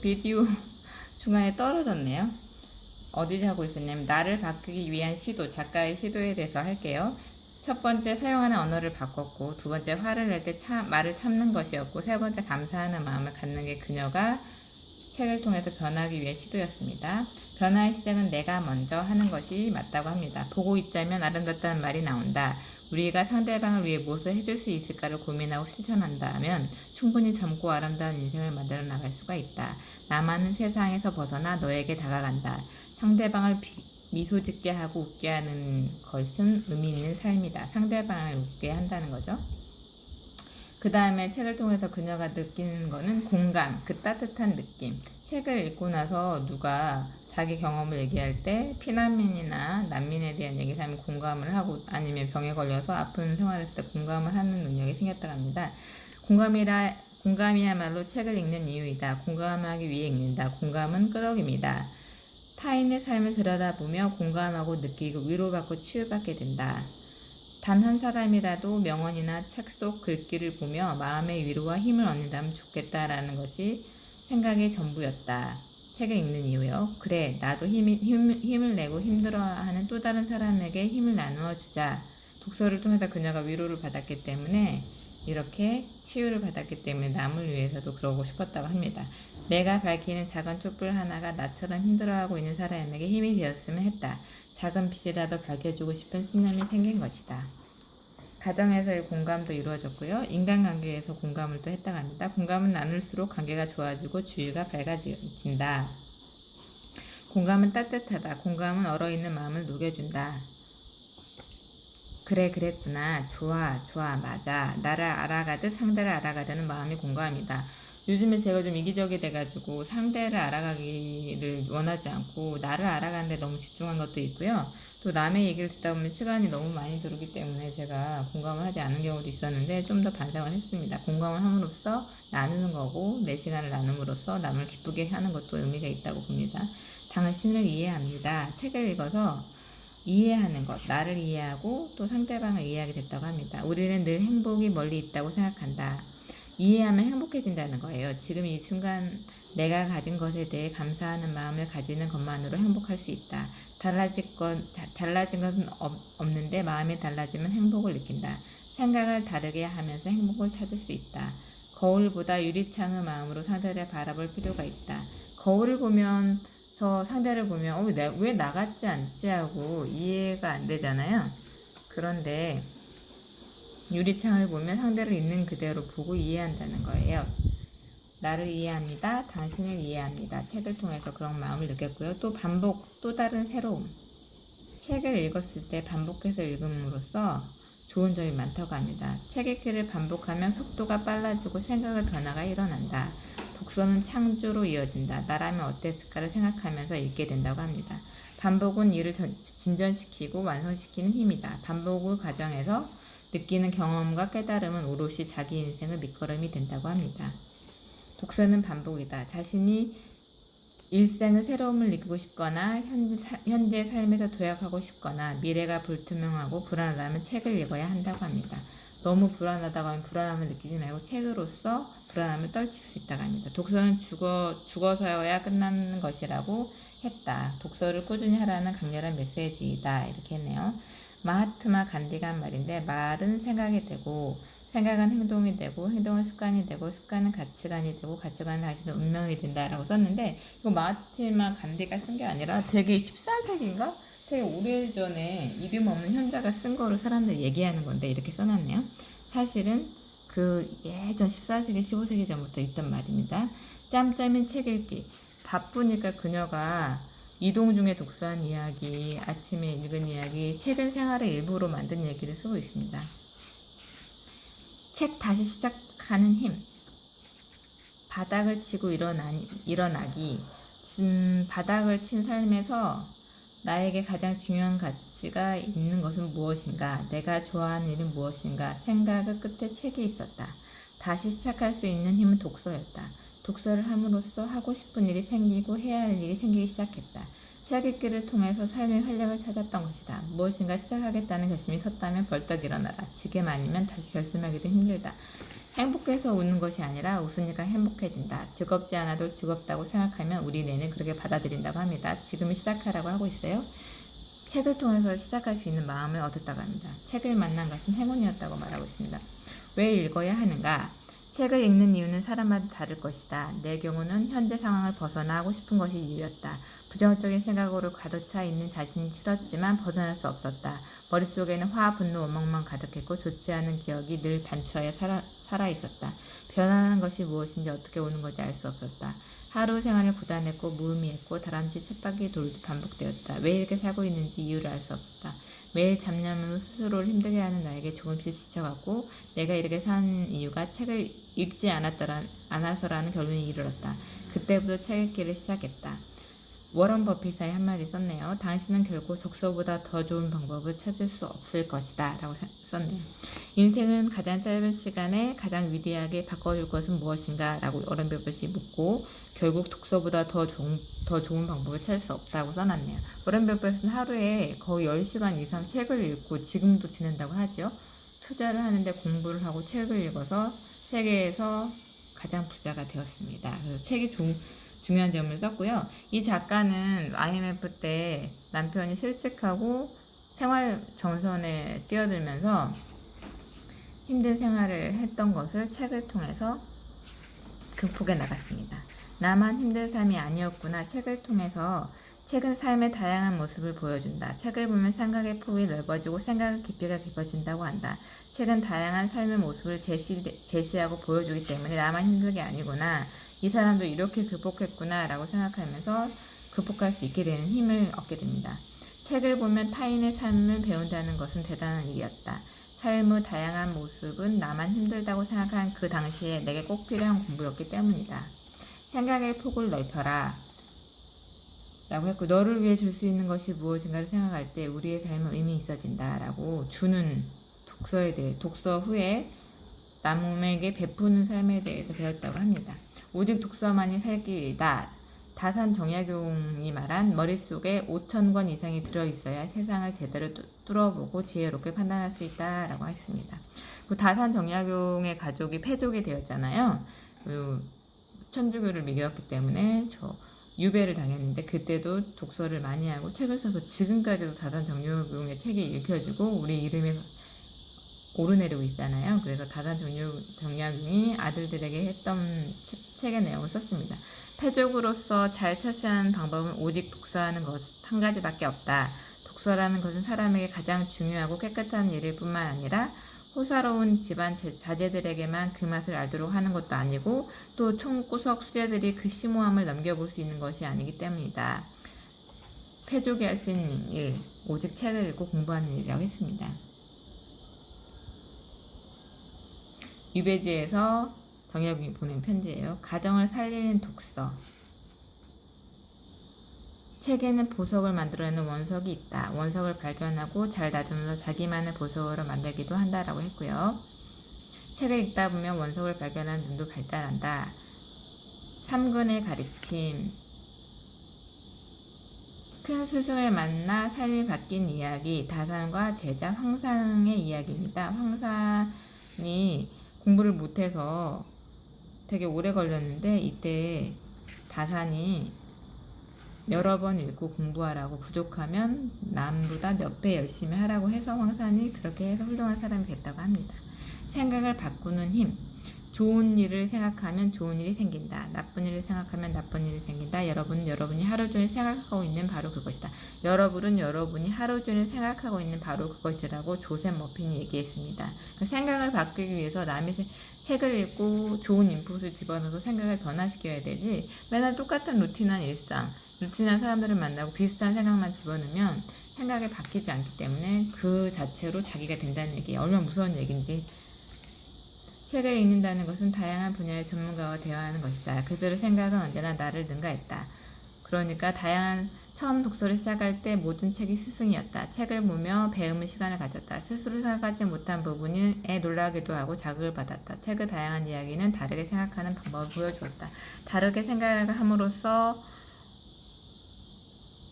비디오 중간에 떨어졌네요. 어디서 하고 있었냐면 나를 바꾸기 위한 시도, 작가의 시도에 대해서 할게요. 첫 번째 사용하는 언어를 바꿨고, 두 번째 화를 낼 때 말을 참는 것이었고, 세 번째 감사하는 마음을 갖는 게 그녀가 책을 통해서 변하기 위해 시도였습니다. 변화의 시작은 내가 먼저 하는 것이 맞다고 합니다. 보고 있자면 아름답다는 말이 나온다. 우리가 상대방을 위해 무엇을 해줄 수 있을까를 고민하고 실천한다면 충분히 젊고 아름다운 인생을 만들어 나갈 수가 있다. 나만은 세상에서 벗어나 너에게 다가간다. 상대방을 미소 짓게 하고 웃게 하는 것은 의미 있는 삶이다. 상대방을 웃게 한다는 거죠. 그 다음에 책을 통해서 그녀가 느끼는 거는 공감, 그 따뜻한 느낌. 책을 읽고 나서 누가 자기 경험을 얘기할 때 피난민이나 난민에 대한 얘기를 하면 공감을 하고, 아니면 병에 걸려서 아픈 생활을 했을 때 공감을 하는 능력이 생겼다고 합니다. 공감이야말로 책을 읽는 이유이다. 공감하기 위해 읽는다. 공감은 끄덕입니다. 타인의 삶을 들여다보며 공감하고 느끼고 위로받고 치유받게 된다. 단 한 사람이라도 명언이나 책 속 글귀를 보며 마음의 위로와 힘을 얻는다면 좋겠다라는 것이 생각의 전부였다. 책을 읽는 이유요. 그래, 나도 힘을 내고 힘들어하는 또 다른 사람에게 힘을 나누어 주자. 독서를 통해서 그녀가 위로를 받았기 때문에, 이렇게 치유를 받았기 때문에 남을 위해서도 그러고 싶었다고 합니다. 내가 밝히는 작은 촛불 하나가 나처럼 힘들어하고 있는 사람에게 힘이 되었으면 했다. 작은 빛이라도 밝혀주고 싶은 신념이 생긴 것이다. 가정에서의 공감도 이루어졌고요. 인간관계에서 공감을 또 했다고 합니다. 공감은 나눌수록 관계가 좋아지고 주위가 밝아진다. 공감은 따뜻하다. 공감은 얼어있는 마음을 녹여준다. 그래, 그랬구나. 좋아, 맞아. 나를 알아가듯 상대를 알아가자는 마음이 공감이다. 요즘에 제가 좀 이기적이 돼가지고 상대를 알아가기를 원하지 않고 나를 알아가는데 너무 집중한 것도 있고요. 또 남의 얘기를 듣다 보면 시간이 너무 많이 들기 때문에 제가 공감을 하지 않은 경우도 있었는데, 좀 더 반성을 했습니다. 공감을 함으로써 나누는 거고, 내 시간을 나눔으로써 남을 기쁘게 하는 것도 의미가 있다고 봅니다. 당신을 이해합니다. 책을 읽어서 이해하는 것, 나를 이해하고 또 상대방을 이해하게 됐다고 합니다. 우리는 늘 행복이 멀리 있다고 생각한다. 이해하면 행복해진다는 거예요. 지금 이 순간 내가 가진 것에 대해 감사하는 마음을 가지는 것만으로 행복할 수 있다. 달라진 것은 없는데 마음이 달라지면 행복을 느낀다. 생각을 다르게 하면서 행복을 찾을 수 있다. 거울보다 유리창의 마음으로 상대를 바라볼 필요가 있다. 거울을 보면서 상대를 보면 왜 나 같지 않지 하고 이해가 안 되잖아요. 그런데 유리창을 보면 상대를 있는 그대로 보고 이해한다는 거예요. 나를 이해합니다. 당신을 이해합니다. 책을 통해서 그런 마음을 느꼈고요. 또 또 다른 새로움. 책을 읽었을 때 반복해서 읽음으로써 좋은 점이 많다고 합니다. 책 읽기를 반복하면 속도가 빨라지고 생각의 변화가 일어난다. 독서는 창조로 이어진다. 나라면 어땠을까를 생각하면서 읽게 된다고 합니다. 반복은 일을 진전시키고 완성시키는 힘이다. 반복의 과정에서 느끼는 경험과 깨달음은 오롯이 자기 인생의 밑거름이 된다고 합니다. 독서는 반복이다. 자신이 일생의 새로움을 느끼고 싶거나 현재 삶에서 도약하고 싶거나 미래가 불투명하고 불안하다면 책을 읽어야 한다고 합니다. 너무 불안하다고 하면 불안함을 느끼지 말고 책으로서 불안함을 떨칠 수 있다고 합니다. 독서는 죽어서야 끝나는 것이라고 했다. 독서를 꾸준히 하라는 강렬한 메시지이다. 이렇게 했네요. 마하트마 간디가 한 말인데, 말은 생각이 되고 생각은 행동이 되고 행동은 습관이 되고 습관은 가치관이 되고 가치관은 당신의 운명이 된다라고 썼는데, 이거 마하트마 간디가 쓴 게 아니라 되게 14세기인가? 되게 오래전에 이름 없는 현자가 쓴 거를 사람들이 얘기하는 건데 이렇게 써놨네요. 사실은 그 예전 14세기 15세기 전부터 있던 말입니다. 짬짬이 책 읽기. 바쁘니까 그녀가 이동 중에 독서한 이야기, 아침에 읽은 이야기, 책은 생활의 일부로 만든 얘기를 쓰고 있습니다. 책 다시 시작하는 힘. 바닥을 치고 일어나기. 바닥을 친 삶에서 나에게 가장 중요한 가치가 있는 것은 무엇인가? 내가 좋아하는 일은 무엇인가? 생각의 끝에 책이 있었다. 다시 시작할 수 있는 힘은 독서였다. 독서를 함으로써 하고 싶은 일이 생기고 해야 할 일이 생기기 시작했다. 책 읽기를 통해서 삶의 활력을 찾았던 것이다. 무엇인가 시작하겠다는 결심이 섰다면 벌떡 일어나라. 지금 아니면 다시 결심하기도 힘들다. 행복해서 웃는 것이 아니라 웃으니까 행복해진다. 즐겁지 않아도 즐겁다고 생각하면 우리 뇌는 그렇게 받아들인다고 합니다. 지금 시작하라고 하고 있어요. 책을 통해서 시작할 수 있는 마음을 얻었다고 합니다. 책을 만난 것은 행운이었다고 말하고 있습니다. 왜 읽어야 하는가? 책을 읽는 이유는 사람마다 다를 것이다. 내 경우는 현재 상황을 벗어나 하고 싶은 것이 이유였다. 부정적인 생각으로 가득 차 있는 자신이 싫었지만 벗어날 수 없었다. 머릿속에는 화, 분노, 원망만 가득했고 좋지 않은 기억이 늘 단추하에 살아 있었다. 변화하는 것이 무엇인지 어떻게 오는 건지 알 수 없었다. 하루 생활을 고단했고 무의미했고 다람쥐 쳇바퀴 돌듯 반복되었다. 왜 이렇게 살고 있는지 이유를 알 수 없었다. 매일 잡념으로 스스로를 힘들게 하는 나에게 조금씩 지쳐갔고 내가 이렇게 산 이유가 책을 읽지 않아서라는 결론에 이르렀다. 그때부터 책 읽기를 시작했다. 워런 버핏이 한마디 썼네요. 당신은 결코 독서보다 더 좋은 방법을 찾을 수 없을 것이다 라고 썼네요. 인생은 가장 짧은 시간에 가장 위대하게 바꿔줄 것은 무엇인가 라고 워런 버핏이 묻고 결국 독서보다 더 좋은 방법을 찾을 수 없다고 써놨네요. 워런 버핏은 하루에 거의 10시간 이상 책을 읽고 지금도 지낸다고 하죠. 투자를 하는데 공부를 하고 책을 읽어서 세계에서 가장 부자가 되었습니다. 그래서 책이 중요한 점을 썼고요. 이 작가는 IMF 때 남편이 실직하고 생활 정선에 뛰어들면서 힘든 생활을 했던 것을 책을 통해서 극복해 나갔습니다. 나만 힘든 삶이 아니었구나. 책을 통해서 책은 삶의 다양한 모습을 보여준다. 책을 보면 생각의 폭이 넓어지고 생각의 깊이가 깊어진다고 한다. 책은 다양한 삶의 모습을 제시하고 보여주기 때문에 나만 힘든 게 아니구나. 이 사람도 이렇게 극복했구나 라고 생각하면서 극복할 수 있게 되는 힘을 얻게 됩니다. 책을 보면 타인의 삶을 배운다는 것은 대단한 일이었다. 삶의 다양한 모습은 나만 힘들다고 생각한 그 당시에 내게 꼭 필요한 공부였기 때문이다. 생각의 폭을 넓혀라 라고 했고 너를 위해 줄 수 있는 것이 무엇인가를 생각할 때 우리의 삶은 의미 있어진다 라고 주는 독서에 대해 독서 후에 남에게 베푸는 삶에 대해서 배웠다고 합니다. 오직 독서만이 살 길이다. 다산 정약용이 말한 머릿속에 5,000권 이상이 들어있어야 세상을 제대로 뚫어보고 지혜롭게 판단할 수 있다라고 했습니다. 그 다산 정약용의 가족이 패족이 되었잖아요. 천주교를 믿었기 때문에 유배를 당했는데 그때도 독서를 많이 하고 책을 써서 지금까지도 다산 정약용의 책이 읽혀지고 우리 이름이 오르내리고 있잖아요. 그래서 다산 정약용이 아들들에게 했던 책의 내용을 썼습니다. 패족으로서 잘 처신하는 방법은 오직 독서하는 것 한 가지밖에 없다. 독서라는 것은 사람에게 가장 중요하고 깨끗한 일일 뿐만 아니라 호사로운 집안 자제들에게만 그 맛을 알도록 하는 것도 아니고 또 총구석 수제들이 그 심오함을 넘겨볼 수 있는 것이 아니기 때문이다. 패족이 할 수 있는 일, 오직 책을 읽고 공부하는 일이라고 했습니다. 유배지에서 정약용이 보낸 편지예요. 가정을 살리는 독서. 책에는 보석을 만들어내는 원석이 있다. 원석을 발견하고 잘 다듬어서 자기만의 보석으로 만들기도 한다라고 했고요. 책을 읽다 보면 원석을 발견하는 눈도 발달한다. 삼근의 가르침. 큰 스승을 만나 삶이 바뀐 이야기. 다산과 제자 황상의 이야기입니다. 황상이 공부를 못해서 되게 오래 걸렸는데 이때 다산이 여러 번 읽고 공부하라고 부족하면 남보다 몇 배 열심히 하라고 해서 황산이 그렇게 해서 훌륭한 사람이 됐다고 합니다. 생각을 바꾸는 힘. 좋은 일을 생각하면 좋은 일이 생긴다. 나쁜 일을 생각하면 나쁜 일이 생긴다. 여러분이 하루 종일 생각하고 있는 바로 그것이다. 여러분이 하루 종일 생각하고 있는 바로 그것이라고 조셉 머핀이 얘기했습니다. 생각을 바꾸기 위해서 남의 책을 읽고 좋은 인풋을 집어넣어서 생각을 변화시켜야 되지 맨날 똑같은 루틴한 일상, 루틴한 사람들을 만나고 비슷한 생각만 집어넣으면 생각이 바뀌지 않기 때문에 그 자체로 자기가 된다는 얘기예요. 얼마나 무서운 얘기인지. 책을 읽는다는 것은 다양한 분야의 전문가와 대화하는 것이다. 그들의 생각은 언제나 나를 능가했다. 그러니까 처음 독서를 시작할 때 모든 책이 스승이었다. 책을 보며 배우는 시간을 가졌다. 스스로 생각하지 못한 부분에 놀라기도 하고 자극을 받았다. 책의 다양한 이야기는 다르게 생각하는 방법을 보여주었다. 다르게 생각을 함으로써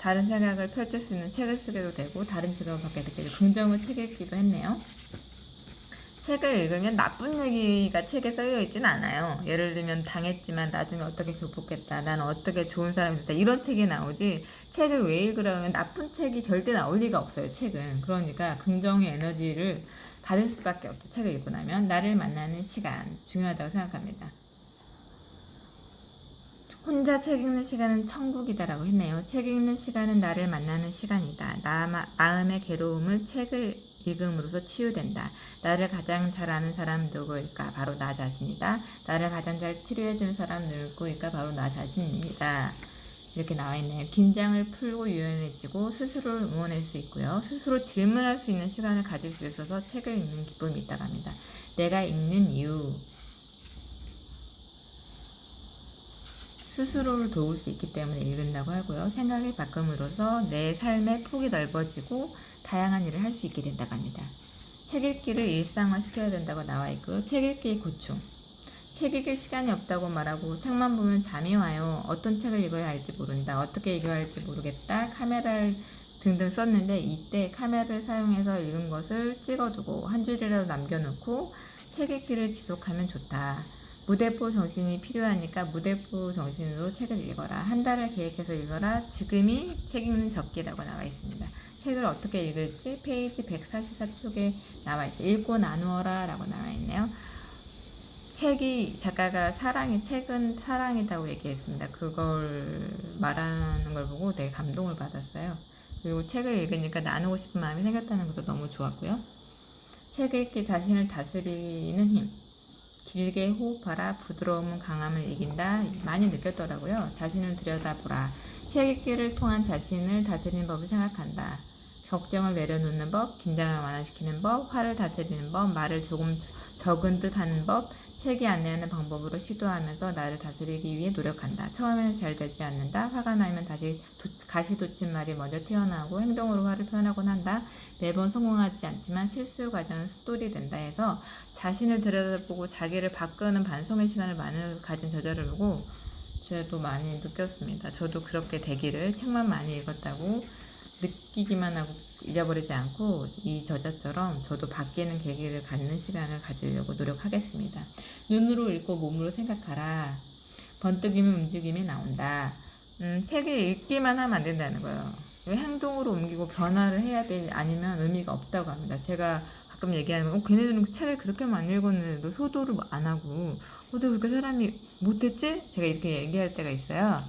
다른 생각을 펼칠 수 있는 책을 쓰게도 되고 다른 직업을 받게 되고 긍정의 책 읽기도 했네요. 책을 읽으면 나쁜 얘기가 책에 써여 있진 않아요. 예를 들면 당했지만 나중에 어떻게 극복했다. 나는 어떻게 좋은 사람이 됐다. 이런 책이 나오지. 책을 왜 읽으라고 하면 나쁜 책이 절대 나올 리가 없어요. 책은. 그러니까 긍정의 에너지를 받을 수밖에 없죠. 책을 읽고 나면. 나를 만나는 시간 중요하다고 생각합니다. 혼자 책 읽는 시간은 천국이다라고 했네요. 책 읽는 시간은 나를 만나는 시간이다. 마음의 괴로움을 책을 읽음으로써 치유된다. 나를 가장 잘 아는 사람 누구일까? 바로 나 자신이다. 나를 가장 잘 치료해주는 사람 누구일까? 바로 나 자신입니다. 이렇게 나와 있네요. 긴장을 풀고 유연해지고 스스로를 응원할 수 있고요. 스스로 질문할 수 있는 시간을 가질 수 있어서 책을 읽는 기쁨이 있다고 합니다. 내가 읽는 이유. 스스로를 도울 수 있기 때문에 읽는다고 하고요. 생각을 바꿈으로써 내 삶의 폭이 넓어지고 다양한 일을 할 수 있게 된다고 합니다. 책 읽기를 일상화시켜야 된다고 나와 있고요. 책 읽기의 고충. 책 읽을 시간이 없다고 말하고 책만 보면 잠이 와요. 어떤 책을 읽어야 할지 모른다. 어떻게 읽어야 할지 모르겠다. 카메라를 등등 썼는데 이때 카메라를 사용해서 읽은 것을 찍어두고 한 줄이라도 남겨놓고 책 읽기를 지속하면 좋다. 무대포 정신이 필요하니까 무대포 정신으로 책을 읽어라. 한 달을 계획해서 읽어라. 지금이 책 읽는 적기라고 나와 있습니다. 책을 어떻게 읽을지 페이지 144쪽에 나와 있어요. 읽고 나누어라 라고 나와 있네요. 책이 작가가 책은 사랑이라고 얘기했습니다. 그걸 말하는 걸 보고 되게 감동을 받았어요. 그리고 책을 읽으니까 나누고 싶은 마음이 생겼다는 것도 너무 좋았고요. 책 읽기 자신을 다스리는 힘. 길게 호흡하라. 부드러움은 강함을 이긴다. 많이 느꼈더라고요. 자신을 들여다보라. 책 읽기를 통한 자신을 다스리는 법을 생각한다. 걱정을 내려놓는 법, 긴장을 완화시키는 법, 화를 다스리는 법, 말을 조금 적은 듯 하는 법, 책이 안내하는 방법으로 시도하면서 나를 다스리기 위해 노력한다. 처음에는 잘 되지 않는다. 화가 나면 다시 가시돋친 말이 먼저 튀어나오고 행동으로 화를 표현하곤 한다. 매번 성공하지 않지만 실수 과정은 습돌이 된다 해서 자신을 들여다보고 자기를 바꾸는 반성의 시간을 많이 가진 저자를 보고 저도 많이 느꼈습니다. 저도 그렇게 되기를 책만 많이 읽었다고 느끼기만 하고 잊어버리지 않고 이 저자처럼 저도 바뀌는 계기를 갖는 시간을 가지려고 노력하겠습니다. 눈으로 읽고 몸으로 생각하라. 번뜩이면 움직임이 나온다. 책을 읽기만 하면 안 된다는 거예요. 행동으로 옮기고 변화를 해야 돼. 아니면 의미가 없다고 합니다. 제가 가끔 얘기하면 걔네들은 책을 그렇게 많이 읽었는데도 효도를 안 하고 어떻게 그렇게 사람이 못했지? 제가 이렇게 얘기할 때가 있어요.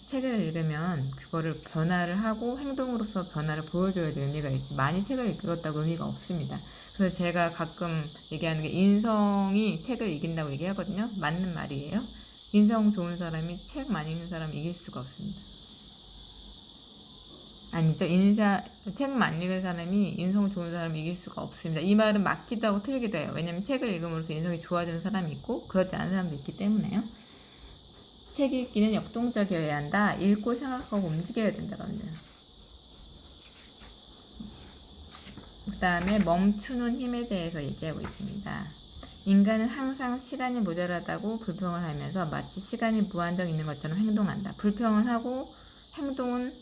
책을 읽으면 그거를 변화를 하고 행동으로서 변화를 보여줘야 될 의미가 있지 많이 책을 읽었다고 의미가 없습니다. 그래서 제가 가끔 얘기하는 게 인성이 책을 이긴다고 얘기하거든요. 맞는 말이에요. 인성 좋은 사람이 책 많이 읽는 사람 이길 수가 없습니다. 아니죠. 책 많이 읽은 사람이 인성 좋은 사람이 이길 수가 없습니다. 이 말은 맞기도 하고 틀리기도 해요. 왜냐면 책을 읽음으로써 인성이 좋아지는 사람이 있고 그렇지 않은 사람도 있기 때문에요. 책 읽기는 역동적이어야 한다. 읽고 생각하고 움직여야 된다고 합니다. 그 다음에 멈추는 힘에 대해서 얘기하고 있습니다. 인간은 항상 시간이 모자라다고 불평을 하면서 마치 시간이 무한정 있는 것처럼 행동한다. 불평을 하고 행동은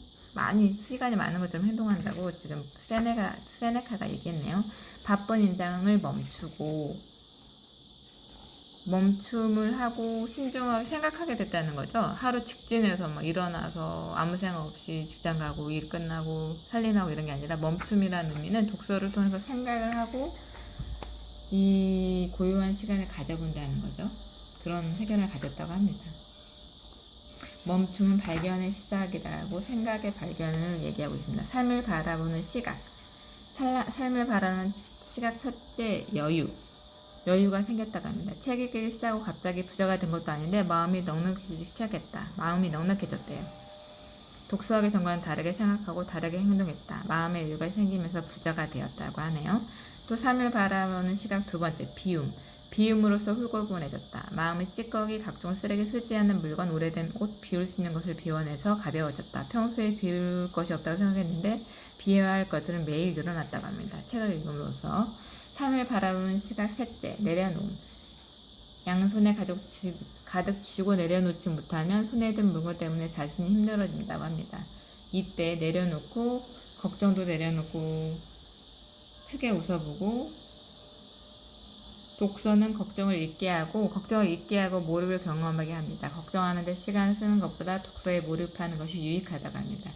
시간이 많은 것처럼 행동한다고 지금 세네카가 얘기했네요. 바쁜 인장을 멈춤을 하고 신중하게 생각하게 됐다는 거죠. 하루 직진해서 일어나서 아무 생각 없이 직장 가고 일 끝나고 살림하고 이런 게 아니라 멈춤이라는 의미는 독서를 통해서 생각을 하고 이 고요한 시간을 가져본다는 거죠. 그런 해결을 가졌다고 합니다. 멈춤은 발견의 시작이라고 생각의 발견을 얘기하고 있습니다. 삶을 바라보는 시각. 삶을 바라보는 시각 첫째 여유가 생겼다고 합니다. 책 읽기를 시작하고 갑자기 부자가 된 것도 아닌데 마음이 넉넉해지기 시작했다. 마음이 넉넉해졌대요. 독서하기 전과는 다르게 생각하고 다르게 행동했다. 마음의 여유가 생기면서 부자가 되었다고 하네요. 또 삶을 바라보는 시각 두 번째 비움으로써 훌골분해졌다. 마음의 찌꺼기, 각종 쓰레기, 쓰지 않는 물건, 오래된 옷, 비울 수 있는 것을 비워내서 가벼워졌다. 평소에 비울 것이 없다고 생각했는데 비워야 할 것들은 매일 늘어났다고 합니다. 책을 읽음으로써 삶을 바라보는 시각 셋째, 내려놓음. 양손에 가득 쥐고 내려놓지 못하면 손에 든 물건 때문에 자신이 힘들어진다고 합니다. 이때 내려놓고 걱정도 내려놓고 크게 웃어보고 독서는 걱정을 잊게 하고 몰입을 경험하게 합니다. 걱정하는 데 시간을 쓰는 것보다 독서에 몰입하는 것이 유익하다고 합니다.